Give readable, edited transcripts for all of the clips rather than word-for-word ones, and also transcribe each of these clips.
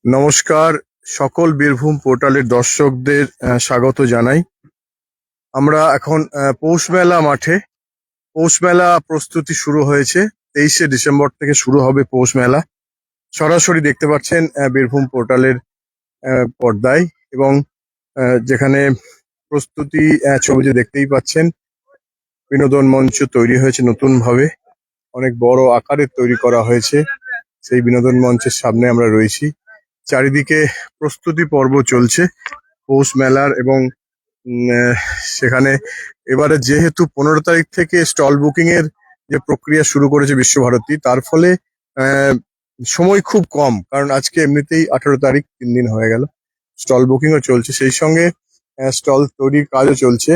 নমস্কার, সকল বীরভূম পোর্টালের দর্শকদের স্বাগত জানাই। আমরা এখন পৌষ মেলা মাঠে। পৌষ মেলা প্রস্তুতি শুরু হয়েছে। 23শে ডিসেম্বর থেকে শুরু হবে পৌষ মেলা। সরাসরি দেখতে পাচ্ছেন বীরভূম পোর্টালের পর্দায়, এবং যেখানে প্রস্তুতি ছবিতে দেখতেই পাচ্ছেন। বিনোদন মঞ্চ তৈরি হয়েছে নতুন ভাবে, অনেক বড় আকারে তৈরি করা হয়েছে। সেই বিনোদন মঞ্চের সামনে আমরা রয়েছি। চারিদিকে প্রস্তুতি পর্ব চলছে পৌষ মেলার, এবং সেখানে এবারে যেহেতু 15 তারিখ থেকে স্টল বুকিং এর যে প্রক্রিয়া শুরু করেছে বিশ্বভারতী, তার ফলে সময় খুব কম, কারণ আজকে এমনিতেই 18 তারিখ, 3 দিন হয়ে গেল। স্টল বুকিংও চলছে, সেই সঙ্গে স্টল তৈরির কাজও চলছে।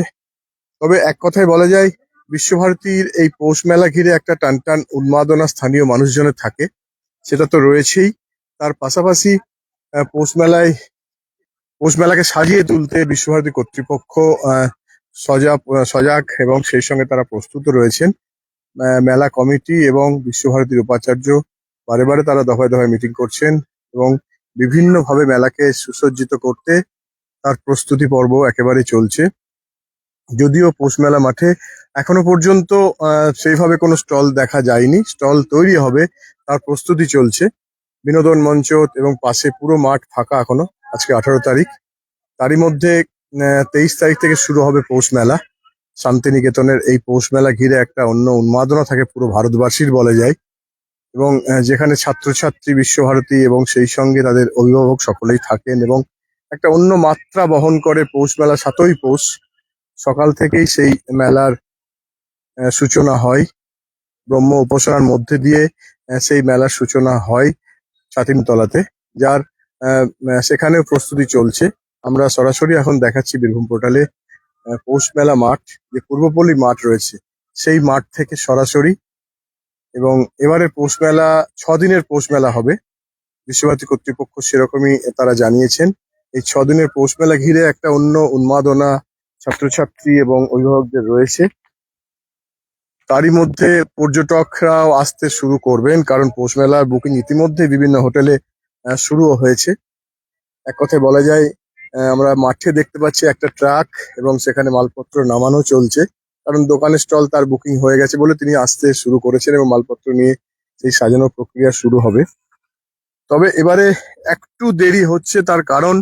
তবে এক কথায় বলা যায়, বিশ্বভারতীর এই পৌষ মেলা ঘিরে একটা টানটান উন্মাদনা স্থানীয় মানুষজনের থাকে, সেটা তো রয়েছেই। তার পাশাপাশি পৌষ মেলাকে সাজিয়ে তুলতে বিশ্বভারতী কর্তৃপক্ষ সজাগ, এবং সেই সঙ্গে তারা প্রস্তুত রয়েছেন। মেলা কমিটি এবং বিশ্বভারতীর উপাচার্য বারে বারে তারা দফায় দফায় মিটিং করছেন, এবং বিভিন্নভাবে মেলাকে সুসজ্জিত করতে তার প্রস্তুতি পর্ব একেবারে চলছে। যদিও পৌষ মেলা মাঠে এখনো পর্যন্ত সেইভাবে কোনো স্টল দেখা যায়নি, স্টল তৈরি হবে, তার প্রস্তুতি চলছে। বিনোদন মঞ্চ এবং পাশে পুরো মাঠ ফাঁকা এখনো। আজকে 18 তারিখ, তারই মধ্যে 23 তারিখ থেকে শুরু হবে পৌষ মেলা। শান্তিনিকেতনের এই পৌষ মেলা ঘিরে একটা অন্য উন্মাদনা থাকে পুরো ভারতবাসীর বলা যায়, এবং যেখানে ছাত্রছাত্রী, বিশ্বভারতী এবং সেই সঙ্গে তাদের অভিভাবক সকলেই থাকেন, এবং একটা অন্য মাত্রা বহন করে পৌষ মেলা। 7ই পৌষ সকাল থেকেই সেই মেলার সূচনা হয়। ব্রহ্ম উপাসনার মধ্যে দিয়ে সেই মেলার সূচনা হয় ছাতিমতলাতে, যার সেখানেও প্রস্তুতি চলছে। আমরা সরাসরি এখন দেখাচ্ছি বীরভূম পোর্টালে পৌষ মেলা মাঠ, যে পূর্বপল্লী মাঠ রয়েছে সেই মাঠ থেকে সরাসরি। এবং এবারে পৌষ মেলা 6 দিনের পৌষ মেলা হবে। বিশ্বভারতী কর্তৃপক্ষ সেরকমই তারা জানিয়েছেন। এই 6 দিনের পৌষ মেলা ঘিরে একটা অন্য উন্মাদনা ছাত্রছাত্রী এবং অভিভাবকদের রয়েছে। তারই মধ্যে পর্যটকরাও আসতে শুরু করবেন, কারণ পৌষ মেলার বুকিং ইতিমধ্যে বিভিন্ন হোটেলে শুরু হয়েছে। এক কথায় বলা যায়, আমরা মাঠে দেখতে পাচ্ছি একটা ট্রাক, এবং সেখানে মালপত্র নামানো চলছে, কারণ দোকানের স্টল তার বুকিং হয়ে গেছে বলে তিনি আসতে শুরু করেছেন, এবং মালপত্র নিয়ে সেই সাজানোর প্রক্রিয়া শুরু হবে। তবে এবারে একটু দেরি হচ্ছে, তার কারণ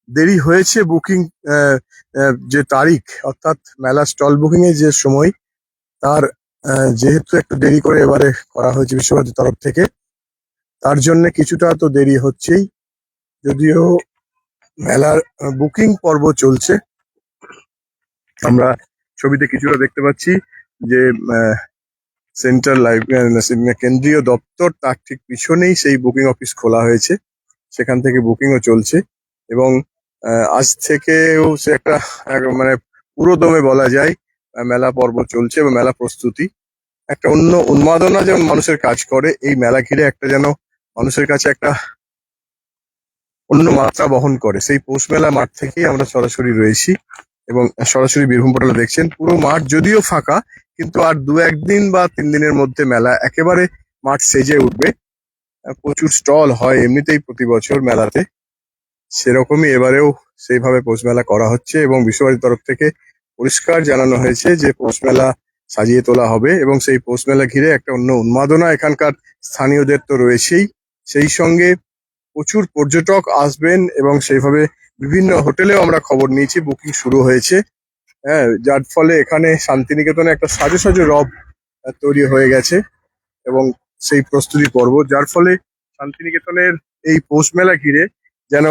দেরি হয়েছে বুকিং যে তারিখ, অর্থাৎ মেলা স্টল বুকিং এর যে সময়, তার যেহেতু একটু দেরি করে এবারে করা হয়েছে বিশ্বভারতীর তরফ থেকে, তার জন্য কিছুটা তো দেরি হচ্ছেই। যদিও মেলার বুকিং পর্ব চলছে, আমরা ছবিতে কিছুটা দেখতে পাচ্ছি যে সেন্ট্রাল লাইব্রেরি, কেন্দ্রীয় দপ্তর, তার ঠিক পিছনেই সেই বুকিং অফিস খোলা হয়েছে, সেখান থেকে বুকিংও চলছে। এবং আজ থেকেও সে একটা মানে পুরোদমে বলা যায় মেলা পর্ব চলছে, এবং মেলা প্রস্তুতি একটা অন্য উন্মাদনা যেমন মানুষের কাজ করে, এই মেলা ঘিরে একটা যেন মানুষের কাছে একটা অন্য মাত্রা বহন করে। সেই পৌষ মেলা মাঠ থেকেই আমরা সরাসরি রয়েছি, এবং সরাসরি বীরভূম পোর্টালে দেখছেন। পুরো মাঠ যদিও ফাঁকা, কিন্তু আর 2-1 দিন বা 3 দিনের মধ্যে মেলা একেবারে মাঠ সেজে উঠবে। প্রচুর স্টল হয় এমনিতেই প্রতি বছর মেলাতে, সেরকমই এবারেও সেইভাবে পৌষ মেলা করা হচ্ছে, এবং বিশ্বভারতীর তরফ থেকে পরিষ্কার জানানো হয়েছে যে পৌষ মেলা সাজিয়ে তোলা হবে, এবং সেই পৌষ মেলা ঘিরে একটা অন্য উন্মাদনা এখানকার স্থানীয়দের তো রয়েছেই। সেই সঙ্গে প্রচুর পর্যটক আসবেন, এবং সেইভাবে বিভিন্ন হোটেলেও আমরা খবর নিয়েছি বুকিং শুরু হয়েছে। হ্যাঁ, যার ফলে এখানে শান্তিনিকেতনে একটা সাজো সাজো রব তৈরি হয়ে গেছে, এবং সেই প্রস্তুতি পর্ব, যার ফলে শান্তিনিকেতনের এই পৌষ মেলা ঘিরে যেন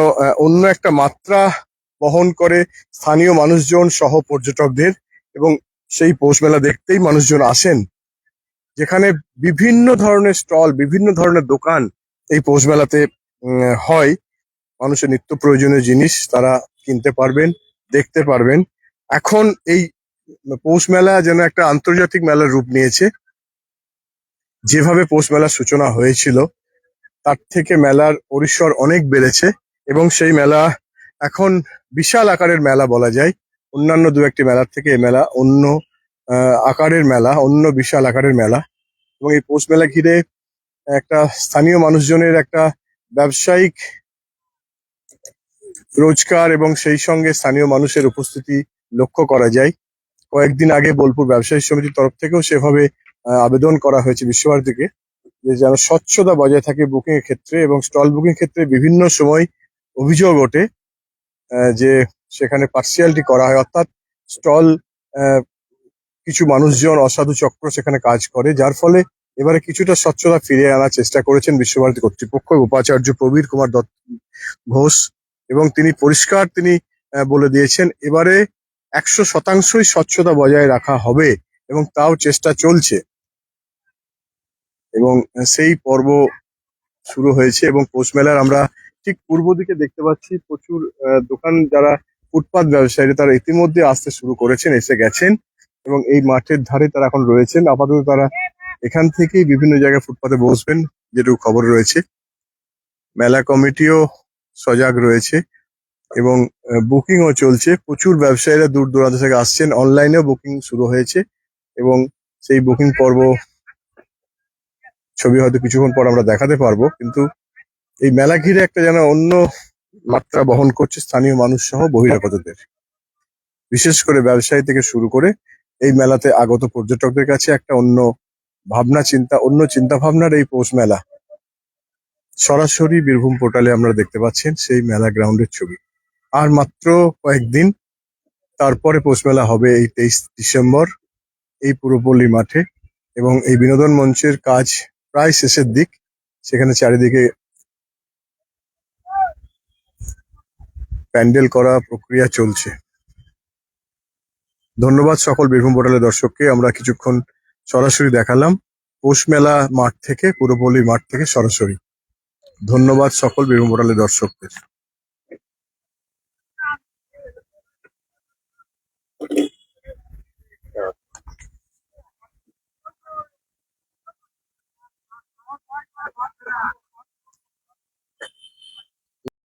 অন্য একটা মাত্রা বহন করে স্থানীয় মানুষজন সহ পর্যটকদের। এবং সেই পৌষ মেলা দেখতেই মানুষজন আসেন, যেখানে বিভিন্ন ধরনের স্টল, বিভিন্ন ধরনের দোকান এই পৌষ মেলাতে হয়। মানুষের নিত্য প্রয়োজনীয় জিনিস তারা কিনতে পারবেন, দেখতে পারবেন। এখন এই পৌষ মেলা যেন একটা আন্তর্জাতিক মেলার রূপ নিয়েছে। যেভাবে পৌষ মেলার সূচনা হয়েছিল, তার থেকে মেলার পরিসর অনেক বেড়েছে, এবং সেই মেলা এখন বিশাল আকারের মেলা বলা যায়। অন্যান্য 2-1টি মেলার থেকে এই মেলা অন্য আকারের মেলা, অন্য বিশাল আকারের মেলা। এবং এই পৌষ মেলা ঘিরে একটা স্থানীয় মানুষজনের একটা ব্যবসায়িক রোজকার এবং সেই সঙ্গে স্থানীয় মানুষের উপস্থিতি লক্ষ্য করা যায়। কয়েকদিন আগে বোলপুর ব্যবসায়ী সমিতির তরফ থেকেও সেভাবে আবেদন করা হয়েছে বিশ্বভারতীকে যে যেন স্বচ্ছতা বজায় থাকে বুকিং এর ক্ষেত্রে, এবং স্টল বুকিং ক্ষেত্রে বিভিন্ন সময় অভিযোগ ওঠে যে সেখানে পার্সিয়ালিটি করা হয়, অর্থাৎ স্টল কিছু মানুষজন অসাধু চক্র সেখানে কাজ করে, যার ফলে এবারে কিছুটা স্বচ্ছতা ফিরিয়ে আনার চেষ্টা করেছেন বিশ্বভারতী কর্তৃপক্ষ, উপাচার্য প্রবীর কুমার দত্ত ঘোষ। এবং তিনি পরিষ্কার বলে দিয়েছেন এবারে 100%ই স্বচ্ছতা বজায় রাখা হবে এবং তাও চেষ্টা চলছে। এবং সেই পর্ব শুরু হয়েছে এবং পৌষ মেলার আমরা ঠিক পূর্ব দিকে দেখতে পাচ্ছি প্রচুর দোকান, যারা ফুটপাত ব্যবসায়ী তারা ইতিমধ্যে আসতে শুরু করেছেন, এসে গেছেন এবং এই মাঠের ধারে তারা এখন রয়েছেন। আপাতত তারা এখান থেকেই বিভিন্ন জায়গায় ফুটপাতে বসবেন যেটুকু খবর রয়েছে। মেলা কমিটিও সজাগ রয়েছে এবং বুকিংও চলছে। প্রচুর ব্যবসায়ীরা দূর দূরান্ত থেকে আসছেন, অনলাইনেও বুকিং শুরু হয়েছে এবং সেই বুকিং পর্ব ছবি হয়তো কিছুক্ষণ পর আমরা দেখাতে পারবো। কিন্তু এই মেলা ঘিরে একটা যেন অন্য মাত্রা বহন করছে স্থানীয় মানুষ সহ বহিরাগতদের, বিশেষ করে ব্যবসায়ী থেকে শুরু করে এই মেলাতে আগত পর্যটকদের কাছে একটা অন্য অন্য চিন্তা ভাবনার এই পৌষ মেলা। সরাসরি বীরভূম পোর্টালে আমরা দেখতে পাচ্ছেন সেই মেলা গ্রাউন্ডের ছবি। আর মাত্র কয়েকদিন তারপরে পৌষ মেলা হবে এই 23 ডিসেম্বর এই পুরপল্লী মাঠে, এবং এই বিনোদন মঞ্চের কাজ প্রায় শেষের দিক। সেখানে চারিদিকে প্যান্ডেল করা প্রক্রিয়া চলছে। ধন্যবাদ সকল বীরভূম পোর্টালের দর্শককে। আমরা কিছুক্ষণ সরাসরি দেখালাম পৌষ মেলা মাঠ থেকে, পুরপল্লী মাঠ থেকে সরাসরি। ধন্যবাদ সকল বীরভূম পোর্টালের দর্শকদের।